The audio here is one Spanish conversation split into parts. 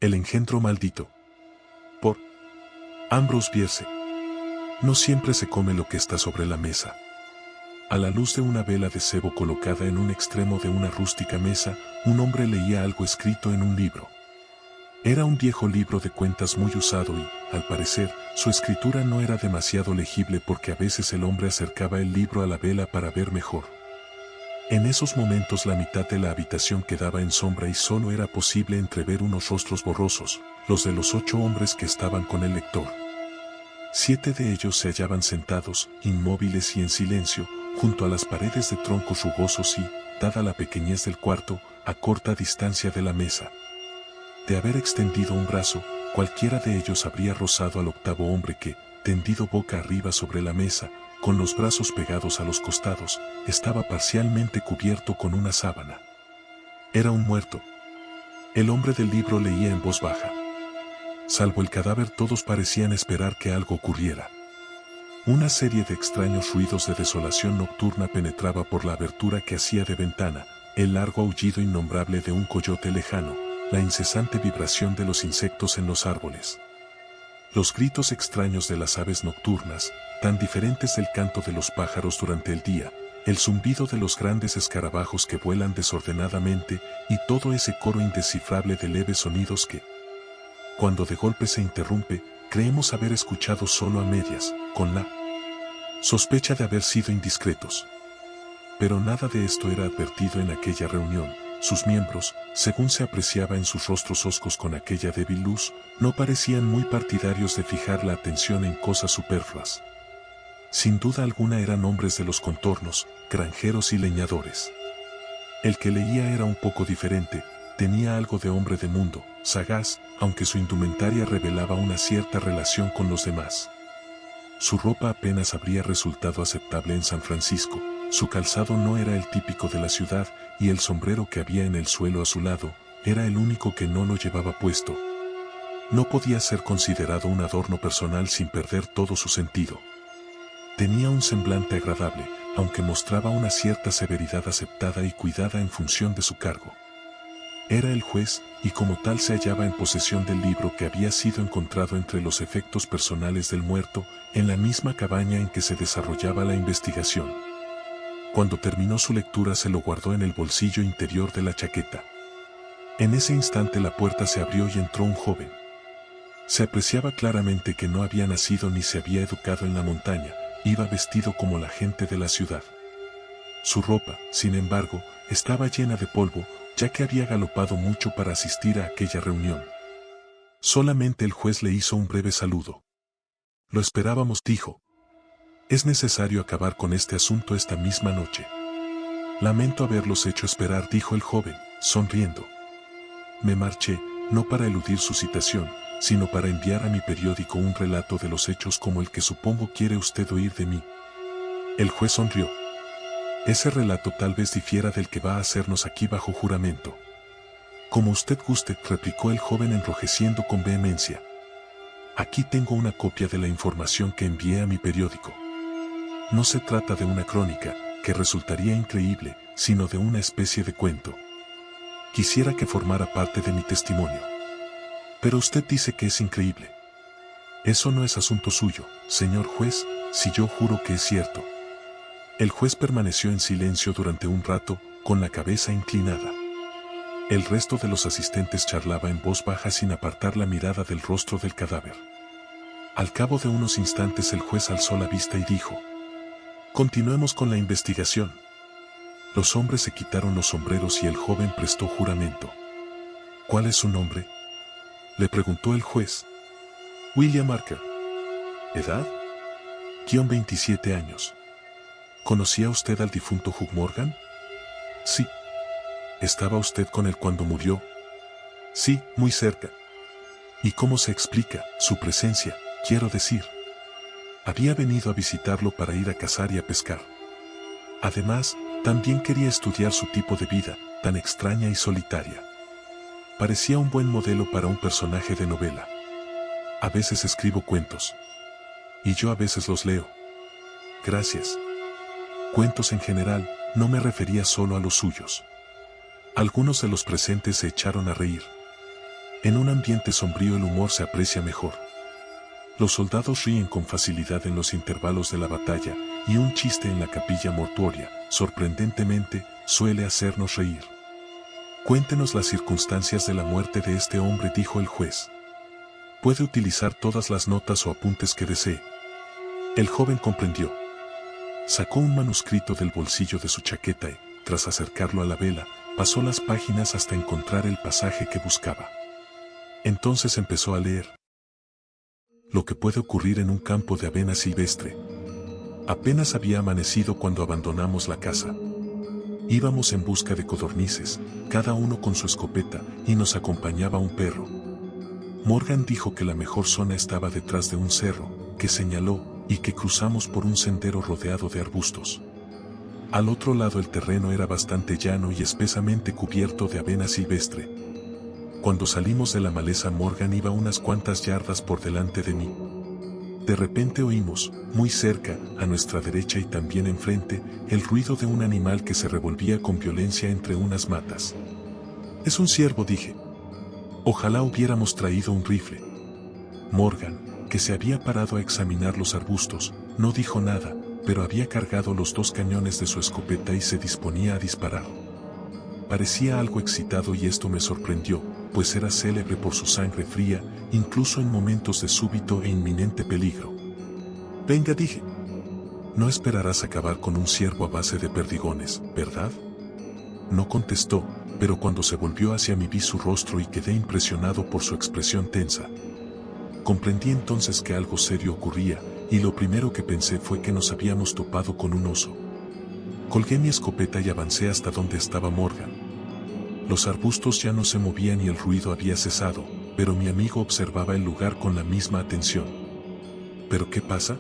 El engendro maldito. Por Ambrose Bierce. No siempre se come lo que está sobre la mesa. A la luz de una vela de cebo colocada en un extremo de una rústica mesa, un hombre leía algo escrito en un libro. Era un viejo libro de cuentas muy usado y, al parecer, su escritura no era demasiado legible porque a veces el hombre acercaba el libro a la vela para ver mejor. En esos momentos la mitad de la habitación quedaba en sombra y solo era posible entrever unos rostros borrosos, los de los 8 hombres que estaban con el lector. 7 de ellos se hallaban sentados, inmóviles y en silencio, junto a las paredes de troncos rugosos y, dada la pequeñez del cuarto, a corta distancia de la mesa. De haber extendido un brazo, cualquiera de ellos habría rozado al 8º hombre que, tendido boca arriba sobre la mesa, con los brazos pegados a los costados, estaba parcialmente cubierto con una sábana. Era un muerto. El hombre del libro leía en voz baja. Salvo el cadáver, todos parecían esperar que algo ocurriera. Una serie de extraños ruidos de desolación nocturna penetraba por la abertura que hacía de ventana, el largo aullido innombrable de un coyote lejano, la incesante vibración de los insectos en los árboles. Los gritos extraños de las aves nocturnas, tan diferentes del canto de los pájaros durante el día, el zumbido de los grandes escarabajos que vuelan desordenadamente y todo ese coro indescifrable de leves sonidos que, cuando de golpe se interrumpe, creemos haber escuchado solo a medias, con la sospecha de haber sido indiscretos. Pero nada de esto era advertido en aquella reunión. Sus miembros, según se apreciaba en sus rostros hoscos con aquella débil luz, no parecían muy partidarios de fijar la atención en cosas superfluas. Sin duda alguna eran hombres de los contornos, granjeros y leñadores. El que leía era un poco diferente, tenía algo de hombre de mundo, sagaz, aunque su indumentaria revelaba una cierta relación con los demás. Su ropa apenas habría resultado aceptable en San Francisco, su calzado no era el típico de la ciudad, y el sombrero que había en el suelo a su lado, era el único que no lo llevaba puesto. No podía ser considerado un adorno personal sin perder todo su sentido. Tenía un semblante agradable, aunque mostraba una cierta severidad aceptada y cuidada en función de su cargo. Era el juez, y como tal se hallaba en posesión del libro que había sido encontrado entre los efectos personales del muerto, en la misma cabaña en que se desarrollaba la investigación. Cuando terminó su lectura se lo guardó en el bolsillo interior de la chaqueta. En ese instante la puerta se abrió y entró un joven. Se apreciaba claramente que no había nacido ni se había educado en la montaña, iba vestido como la gente de la ciudad. Su ropa, sin embargo, estaba llena de polvo, ya que había galopado mucho para asistir a aquella reunión. Solamente el juez le hizo un breve saludo. Lo esperábamos, dijo. Es necesario acabar con este asunto esta misma noche. Lamento haberlos hecho esperar, dijo el joven, sonriendo. Me marché, no para eludir su citación, sino para enviar a mi periódico un relato de los hechos como el que supongo quiere usted oír de mí. El juez sonrió. Ese relato tal vez difiera del que va a hacernos aquí bajo juramento. Como usted guste, replicó el joven enrojeciendo con vehemencia. Aquí tengo una copia de la información que envié a mi periódico. No se trata de una crónica, que resultaría increíble, sino de una especie de cuento. Quisiera que formara parte de mi testimonio. Pero usted dice que es increíble. Eso no es asunto suyo, señor juez, si yo juro que es cierto. El juez permaneció en silencio durante un rato, con la cabeza inclinada. El resto de los asistentes charlaba en voz baja sin apartar la mirada del rostro del cadáver. Al cabo de unos instantes el juez alzó la vista y dijo: Continuemos con la investigación. Los hombres se quitaron los sombreros y el joven prestó juramento. ¿Cuál es su nombre?, le preguntó el juez. William Marker. ¿Edad? 27 años. ¿Conocía usted al difunto Hugh Morgan? Sí. ¿Estaba usted con él cuando murió? Sí, muy cerca. ¿Y cómo se explica su presencia, quiero decir? Había venido a visitarlo para ir a cazar y a pescar. Además, también quería estudiar su tipo de vida, tan extraña y solitaria. Parecía un buen modelo para un personaje de novela. A veces escribo cuentos. Y yo a veces los leo. Gracias. Cuentos en general, no me refería solo a los suyos. Algunos de los presentes se echaron a reír. En un ambiente sombrío el humor se aprecia mejor. Los soldados ríen con facilidad en los intervalos de la batalla, y un chiste en la capilla mortuoria, sorprendentemente, suele hacernos reír. Cuéntenos las circunstancias de la muerte de este hombre, dijo el juez. Puede utilizar todas las notas o apuntes que desee. El joven comprendió. Sacó un manuscrito del bolsillo de su chaqueta y, tras acercarlo a la vela, pasó las páginas hasta encontrar el pasaje que buscaba. Entonces empezó a leer. Lo que puede ocurrir en un campo de avena silvestre. Apenas había amanecido cuando abandonamos la casa. Íbamos en busca de codornices, cada uno con su escopeta, y nos acompañaba un perro. Morgan dijo que la mejor zona estaba detrás de un cerro, que señaló, y que cruzamos por un sendero rodeado de arbustos. Al otro lado el terreno era bastante llano y espesamente cubierto de avena silvestre. Cuando salimos de la maleza, Morgan iba unas cuantas yardas por delante de mí. De repente oímos, muy cerca, a nuestra derecha y también enfrente, el ruido de un animal que se revolvía con violencia entre unas matas. Es un ciervo, dije. Ojalá hubiéramos traído un rifle. Morgan, que se había parado a examinar los arbustos, no dijo nada, pero había cargado los 2 cañones de su escopeta y se disponía a disparar. Parecía algo excitado y esto me sorprendió, pues era célebre por su sangre fría, incluso en momentos de súbito e inminente peligro. Venga, dije. No esperarás acabar con un ciervo a base de perdigones, ¿verdad? No contestó, pero cuando se volvió hacia mí vi su rostro y quedé impresionado por su expresión tensa. Comprendí entonces que algo serio ocurría, y lo primero que pensé fue que nos habíamos topado con un oso. Colgué mi escopeta y avancé hasta donde estaba Morgan. Los arbustos ya no se movían y el ruido había cesado, pero mi amigo observaba el lugar con la misma atención. ¿Pero qué pasa?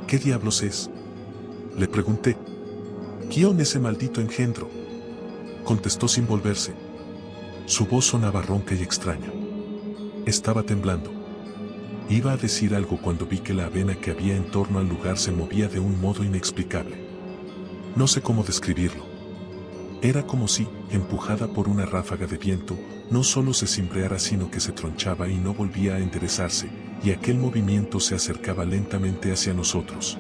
¿Qué diablos es? Le pregunté. ¿Quién ese maldito engendro? Contestó sin volverse. Su voz sonaba ronca y extraña. Estaba temblando. Iba a decir algo cuando vi que la avena que había en torno al lugar se movía de un modo inexplicable. No sé cómo describirlo. Era como si, empujada por una ráfaga de viento, no solo se cimbreara sino que se tronchaba y no volvía a enderezarse, y aquel movimiento se acercaba lentamente hacia nosotros.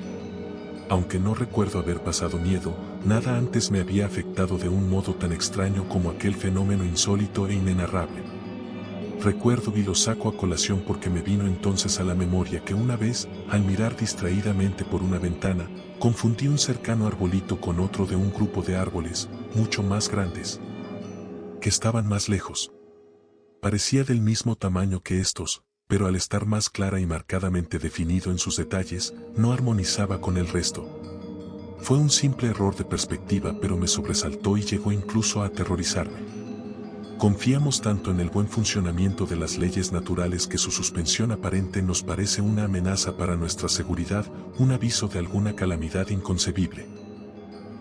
Aunque no recuerdo haber pasado miedo, nada antes me había afectado de un modo tan extraño como aquel fenómeno insólito e inenarrable. Recuerdo y lo saco a colación porque me vino entonces a la memoria que una vez, al mirar distraídamente por una ventana, confundí un cercano arbolito con otro de un grupo de árboles, mucho más grandes, que estaban más lejos. Parecía del mismo tamaño que estos, pero al estar más clara y marcadamente definido en sus detalles, no armonizaba con el resto. Fue un simple error de perspectiva, pero me sobresaltó y llegó incluso a aterrorizarme. Confiamos tanto en el buen funcionamiento de las leyes naturales que su suspensión aparente nos parece una amenaza para nuestra seguridad, un aviso de alguna calamidad inconcebible.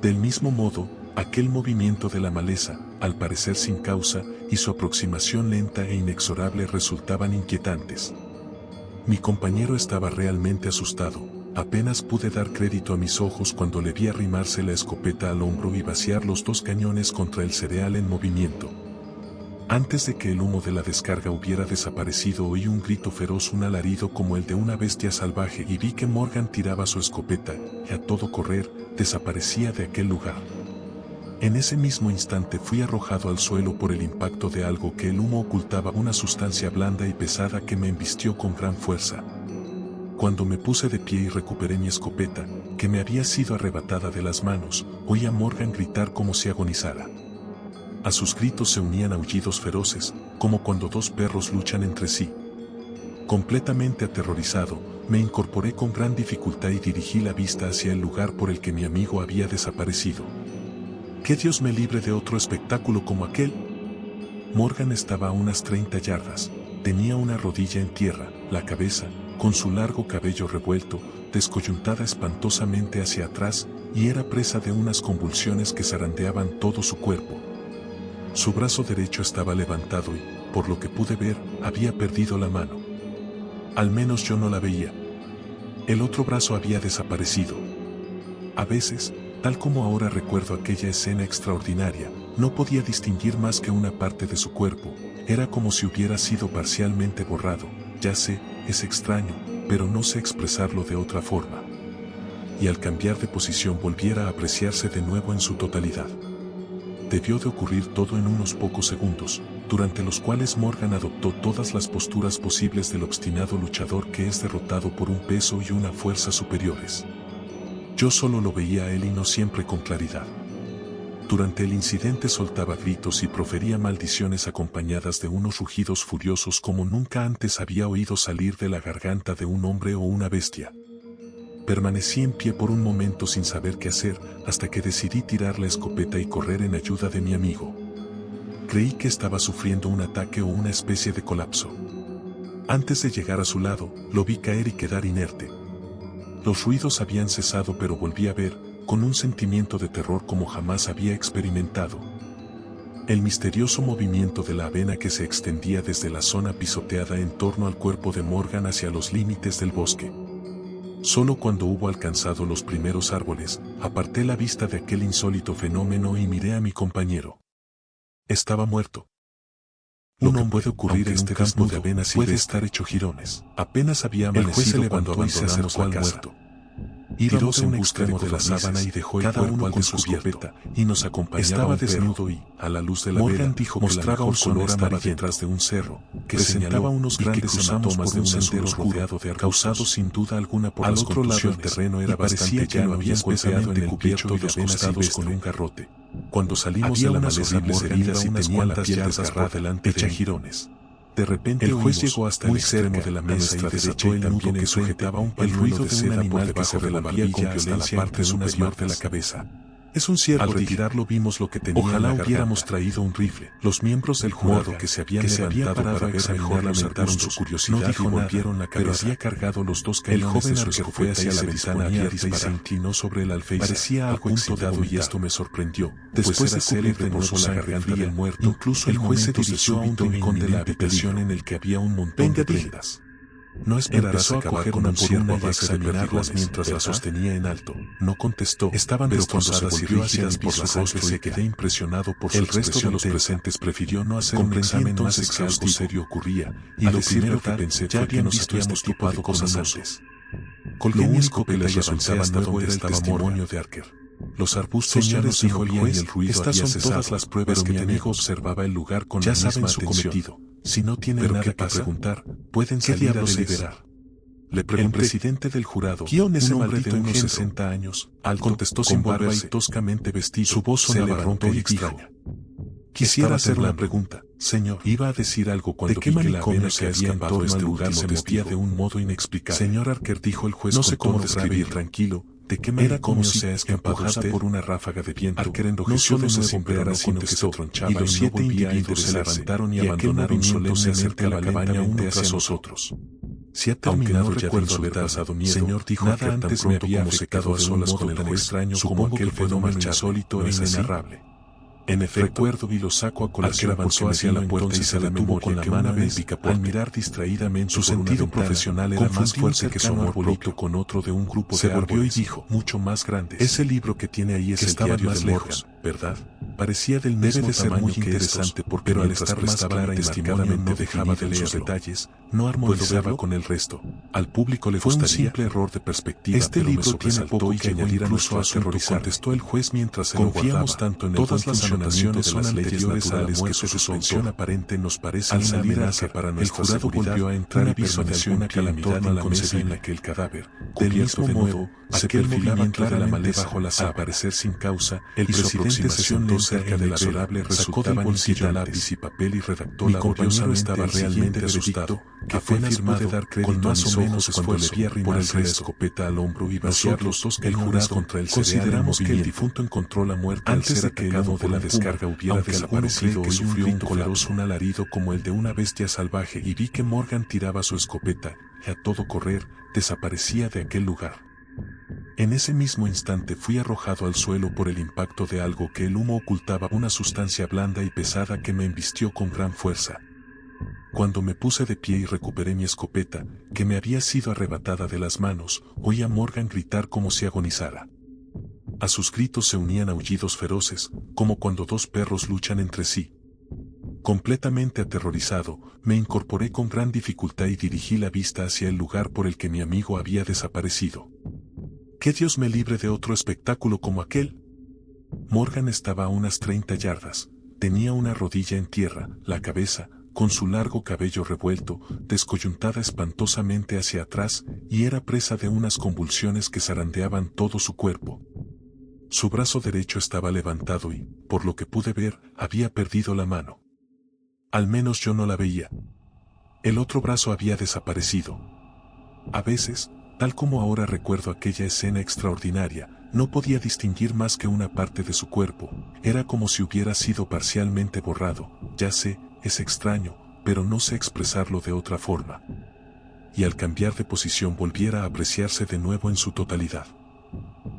Del mismo modo, aquel movimiento de la maleza, al parecer sin causa, y su aproximación lenta e inexorable resultaban inquietantes. Mi compañero estaba realmente asustado, apenas pude dar crédito a mis ojos cuando le vi arrimarse la escopeta al hombro y vaciar los 2 cañones contra el cereal en movimiento. Antes de que el humo de la descarga hubiera desaparecido oí un grito feroz, un alarido como el de una bestia salvaje y vi que Morgan tiraba su escopeta y a todo correr desaparecía de aquel lugar. En ese mismo instante fui arrojado al suelo por el impacto de algo que el humo ocultaba, una sustancia blanda y pesada que me embistió con gran fuerza. Cuando me puse de pie y recuperé mi escopeta, que me había sido arrebatada de las manos, oí a Morgan gritar como si agonizara. A sus gritos se unían aullidos feroces, como cuando 2 perros luchan entre sí. Completamente aterrorizado, me incorporé con gran dificultad y dirigí la vista hacia el lugar por el que mi amigo había desaparecido. ¡Que Dios me libre de otro espectáculo como aquel! Morgan estaba a unas 30 yardas, tenía una rodilla en tierra, la cabeza, con su largo cabello revuelto, descoyuntada espantosamente hacia atrás, y era presa de unas convulsiones que zarandeaban todo su cuerpo. Su brazo derecho estaba levantado y, por lo que pude ver, había perdido la mano. Al menos yo no la veía. El otro brazo había desaparecido. A veces, tal como ahora recuerdo aquella escena extraordinaria, no podía distinguir más que una parte de su cuerpo, Era como si hubiera sido parcialmente borrado. Ya sé, es extraño, pero no sé expresarlo de otra forma. Y al cambiar de posición volviera a apreciarse de nuevo en su totalidad. Debió de ocurrir todo en unos pocos segundos, durante los cuales Morgan adoptó todas las posturas posibles del obstinado luchador que es derrotado por un peso y una fuerza superiores. Yo solo lo veía a él y no siempre con claridad. Durante el incidente soltaba gritos y profería maldiciones acompañadas de unos rugidos furiosos como nunca antes había oído salir de la garganta de un hombre o una bestia. Permanecí en pie por un momento sin saber qué hacer, hasta que decidí tirar la escopeta y correr en ayuda de mi amigo. Creí que estaba sufriendo un ataque o una especie de colapso. Antes de llegar a su lado, lo vi caer y quedar inerte. Los ruidos habían cesado, pero volví a ver, con un sentimiento de terror como jamás había experimentado, el misterioso movimiento de la avena que se extendía desde la zona pisoteada en torno al cuerpo de Morgan hacia los límites del bosque. Solo cuando hubo alcanzado los primeros árboles, aparté la vista de aquel insólito fenómeno y miré a mi compañero. Estaba muerto. Lo que puede ocurrir en este campo de avena puede estar hecho jirones. Apenas había amanecido cuando abandonamos la casa. Íbamos en un extremo de la sábana y dejó el cuerpo al descubierto, y nos acompañaba. Estaba desnudo y, a la luz de la vela, mostraba un color amarillento detrás de un cerro, que presentaba unos grandes hematomas de un sendero rodeado de arbustos, causados sin duda alguna por las contusiones. Al otro lado el terreno era bastante llano y especialmente cubierto de costados con un garrote. Cuando salimos de la maleza, Morgan iba unas cuantas yardas por delante hecha jirones. De repente el juez llegó hasta el extremo de la mesa y desató el nudo que sujetaba un pañuelo de seda por debajo de la barbilla hasta la parte superior de la cabeza. Es un ciervo. Al retirarlo vimos lo que tenía. Ojalá hubiéramos traído un rifle. Los miembros del jurado que se habían levantado para ver mejor lamentaron su curiosidad, no dijo nada, pero había cargado los dos cañones de su escopeta hacia la ventana abierta y se inclinó sobre el alféizar. Parecía algo excitado y esto me sorprendió. Después de cubrir de nuevo la garganta del muerto, incluso el juez se dirigió a un rincón de la habitación en el que había un montón de prendas. No esperarás a coger una por una y examinarlas mientras la sostenía en alto. No contestó. Estaban destrozadas y rígidas por su rostro y quedé impresionado por su expresión. El resto de los presentes prefirió no hacer un examen más exhaustivo. Serio ocurría, y lo primero que pensé fue que nos habíamos topado cosas antes. Colgué mi escopeta y avancé hasta donde era el testimonio de Archer. Los arbustos ya no se movían y el ruido había cesado. Todas las pruebas que mi amigo observaba el lugar con la misma atención. Si no tienen nada que preguntar, pueden salir a deliberar. Le pregunté. El presidente del jurado, un hombre de unos 60 años, contestó sin barba y toscamente vestido. Su voz sonaba ronca y extraña. Quisiera hacer una pregunta, señor. Iba a decir algo cuando vi que la avena que había en torno al lugar se movía de un modo inexplicable. Señor Archer, dijo el juez, no sé cómo describir, tranquilo. ¿De qué manera como se ha escapado por una ráfaga de viento? Archer enrojeció de nuevo, pero no contestó, y los 7 individuos se levantaron y abandonaron solemnemente la cabaña uno tras nosotros. Si ha terminado ya de insultar, señor, dijo Archer, antes me había afectado a solas con el tan extraño como aquel fenómeno insólito e inenarrable. En efecto, recuerdo y lo saco a colación. Archer avanzó hacia la puerta y se detuvo con la mano en el picaporte. Al mirar distraídamente, su sentido profesional era más fuerte que su amor propio con otro de un grupo de árboles. Se volvió y dijo, mucho más grandes. Ese libro que tiene ahí es el diario más lejos, ¿verdad? Parecía del mismo tamaño muy interesante porque al estar más clara y marcadamente dejaba de leer sus detalles, no armonizaba con el resto. Al público le gustaría. Fue un simple error de perspectiva. Este libro tiene poco que añadir incluso a aterrorizar, contestó el juez mientras se lo guardaba. Confiamos tanto en todas las anotaciones son anteriores a la que su suspensión aparente nos parece una amenaza para nuestra seguridad. El jurado volvió a entrar y permaneció una calamidad inconcebible que el cadáver, del mismo modo, se perfilaba de la maleza bajo la sábana. Al parecer sin causa, el presidente se sentó cerca del adorable, sacó del bolsillo lápiz y papel y redactó la compañero estaba realmente asustado, que fue firmado dar crédito con más o menos cuando le vi arrimarse la escopeta al hombro y vaciar los dos cañones contra el cereal. Consideramos que el difunto encontró la muerte antes de que el humo de la descarga hubiera desaparecido que sufrió un alarido como el de una bestia salvaje y vi que Morgan tiraba su escopeta y a todo correr desaparecía de aquel lugar. En ese mismo instante fui arrojado al suelo por el impacto de algo que el humo ocultaba, una sustancia blanda y pesada que me embistió con gran fuerza. Cuando me puse de pie y recuperé mi escopeta, que me había sido arrebatada de las manos, oí a Morgan gritar como si agonizara. A sus gritos se unían aullidos feroces, como cuando dos perros luchan entre sí. Completamente aterrorizado, me incorporé con gran dificultad y dirigí la vista hacia el lugar por el que mi amigo había desaparecido. ¡Que Dios me libre de otro espectáculo como aquel! Morgan estaba a unas 30 yardas, tenía una rodilla en tierra, la cabeza, con su largo cabello revuelto, descoyuntada espantosamente hacia atrás, y era presa de unas convulsiones que zarandeaban todo su cuerpo. Su brazo derecho estaba levantado y, por lo que pude ver, había perdido la mano. Al menos yo no la veía. El otro brazo había desaparecido. A veces, tal como ahora recuerdo aquella escena extraordinaria, no podía distinguir más que una parte de su cuerpo, era como si hubiera sido parcialmente borrado, ya sé, es extraño, pero no sé expresarlo de otra forma. Y al cambiar de posición volviera a apreciarse de nuevo en su totalidad.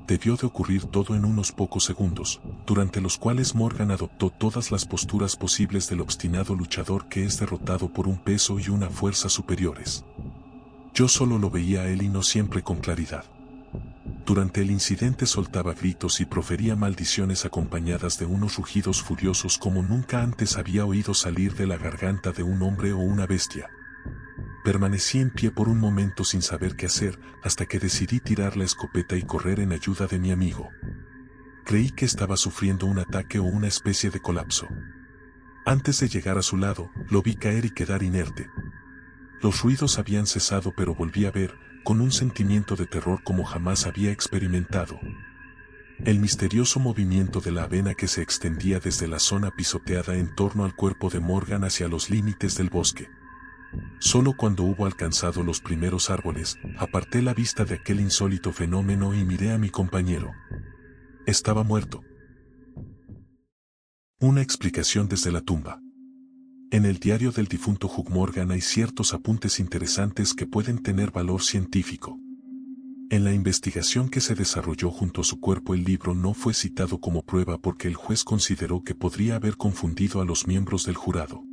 Debió de ocurrir todo en unos pocos segundos, durante los cuales Morgan adoptó todas las posturas posibles del obstinado luchador que es derrotado por un peso y una fuerza superiores. Yo solo lo veía a él y no siempre con claridad. Durante el incidente soltaba gritos y profería maldiciones acompañadas de unos rugidos furiosos como nunca antes había oído salir de la garganta de un hombre o una bestia. Permanecí en pie por un momento sin saber qué hacer, hasta que decidí tirar la escopeta y correr en ayuda de mi amigo. Creí que estaba sufriendo un ataque o una especie de colapso. Antes de llegar a su lado, lo vi caer y quedar inerte. Los ruidos habían cesado, pero volví a ver, con un sentimiento de terror como jamás había experimentado, el misterioso movimiento de la avena que se extendía desde la zona pisoteada en torno al cuerpo de Morgan hacia los límites del bosque. Solo cuando hubo alcanzado los primeros árboles, aparté la vista de aquel insólito fenómeno y miré a mi compañero. Estaba muerto. Una explicación desde la tumba. En el diario del difunto Hugh Morgan hay ciertos apuntes interesantes que pueden tener valor científico. En la investigación que se desarrolló junto a su cuerpo, el libro no fue citado como prueba porque el juez consideró que podría haber confundido a los miembros del jurado.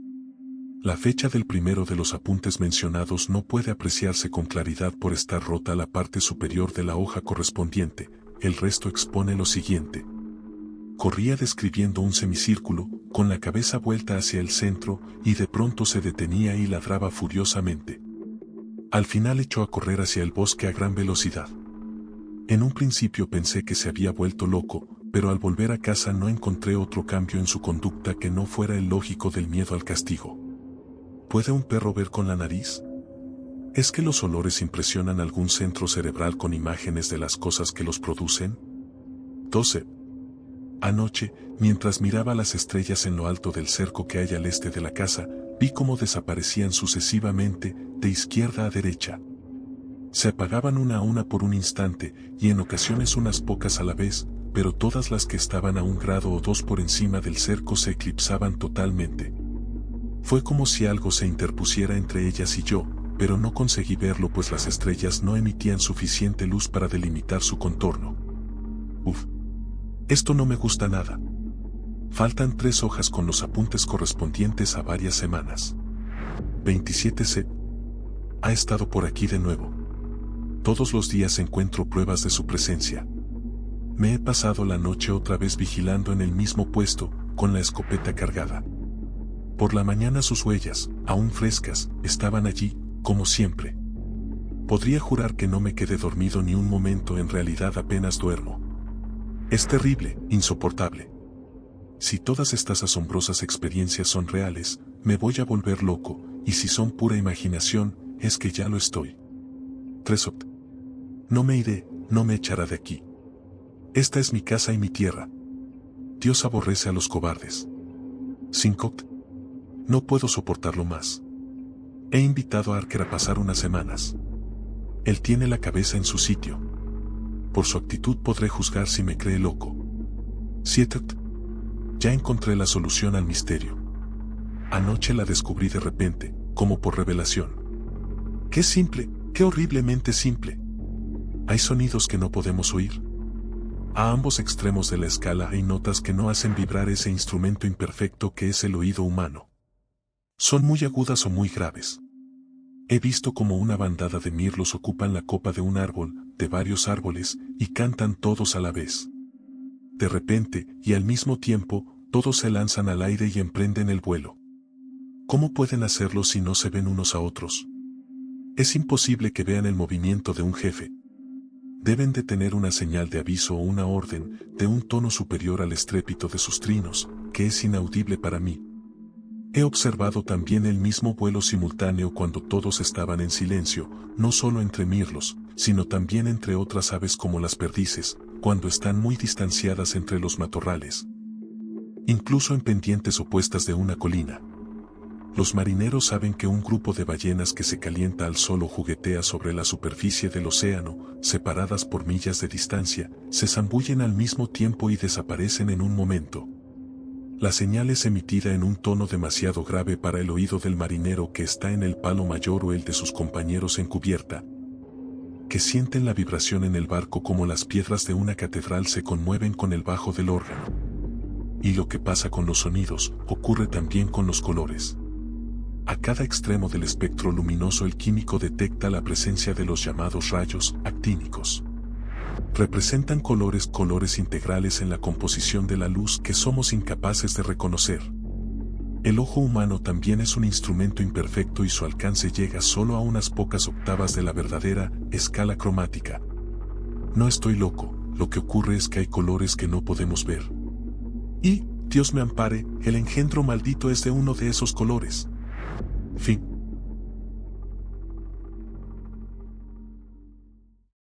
La fecha del primero de los apuntes mencionados no puede apreciarse con claridad por estar rota la parte superior de la hoja correspondiente, el resto expone lo siguiente. Corría describiendo un semicírculo, con la cabeza vuelta hacia el centro, y de pronto se detenía y ladraba furiosamente. Al final echó a correr hacia el bosque a gran velocidad. En un principio pensé que se había vuelto loco, pero al volver a casa no encontré otro cambio en su conducta que no fuera el lógico del miedo al castigo. ¿Puede un perro ver con la nariz? ¿Es que los olores impresionan algún centro cerebral con imágenes de las cosas que los producen? 12. Anoche, mientras miraba las estrellas en lo alto del cerco que hay al este de la casa, vi cómo desaparecían sucesivamente, de izquierda a derecha. Se apagaban una a una por un instante, y en ocasiones unas pocas a la vez, pero todas las que estaban a 1 grado o 2 por encima del cerco se eclipsaban totalmente. Fue como si algo se interpusiera entre ellas y yo, pero no conseguí verlo pues las estrellas no emitían suficiente luz para delimitar su contorno. Uf. Esto no me gusta nada. Faltan 3 hojas con los apuntes correspondientes a varias semanas. 27C. Ha estado por aquí de nuevo. Todos los días encuentro pruebas de su presencia. Me he pasado la noche otra vez vigilando en el mismo puesto, con la escopeta cargada. Por la mañana sus huellas, aún frescas, estaban allí, como siempre. Podría jurar que no me quedé dormido ni un momento, en realidad apenas duermo. Es terrible, insoportable. Si todas estas asombrosas experiencias son reales, me voy a volver loco, y si son pura imaginación, es que ya lo estoy. 3. No me iré, no me echará de aquí. Esta es mi casa y mi tierra. Dios aborrece a los cobardes. 5. No puedo soportarlo más. He invitado a Archer a pasar unas semanas. Él tiene la cabeza en su sitio. Por su actitud podré juzgar si me cree loco. 7. Ya encontré la solución al misterio. Anoche la descubrí de repente, como por revelación. ¡Qué simple, qué horriblemente simple! Hay sonidos que no podemos oír. A ambos extremos de la escala hay notas que no hacen vibrar ese instrumento imperfecto que es el oído humano. Son muy agudas o muy graves. He visto como una bandada de mirlos ocupan la copa de un árbol, de varios árboles, y cantan todos a la vez. De repente, y al mismo tiempo, todos se lanzan al aire y emprenden el vuelo. ¿Cómo pueden hacerlo si no se ven unos a otros? Es imposible que vean el movimiento de un jefe. Deben de tener una señal de aviso o una orden, de un tono superior al estrépito de sus trinos, que es inaudible para mí. He observado también el mismo vuelo simultáneo cuando todos estaban en silencio, no solo entre mirlos, sino también entre otras aves como las perdices, cuando están muy distanciadas entre los matorrales. Incluso en pendientes opuestas de una colina. Los marineros saben que un grupo de ballenas que se calienta al sol o juguetea sobre la superficie del océano, separadas por millas de distancia, se zambullen al mismo tiempo y desaparecen en un momento. La señal es emitida en un tono demasiado grave para el oído del marinero que está en el palo mayor o el de sus compañeros en cubierta, que sienten la vibración en el barco como las piedras de una catedral se conmueven con el bajo del órgano. Y lo que pasa con los sonidos, ocurre también con los colores. A cada extremo del espectro luminoso el químico detecta la presencia de los llamados rayos actínicos. Representan colores integrales en la composición de la luz que somos incapaces de reconocer. El ojo humano también es un instrumento imperfecto y su alcance llega solo a unas pocas octavas de la verdadera escala cromática. No estoy loco, lo que ocurre es que hay colores que no podemos ver. Y, Dios me ampare, el engendro maldito es de uno de esos colores. Fin.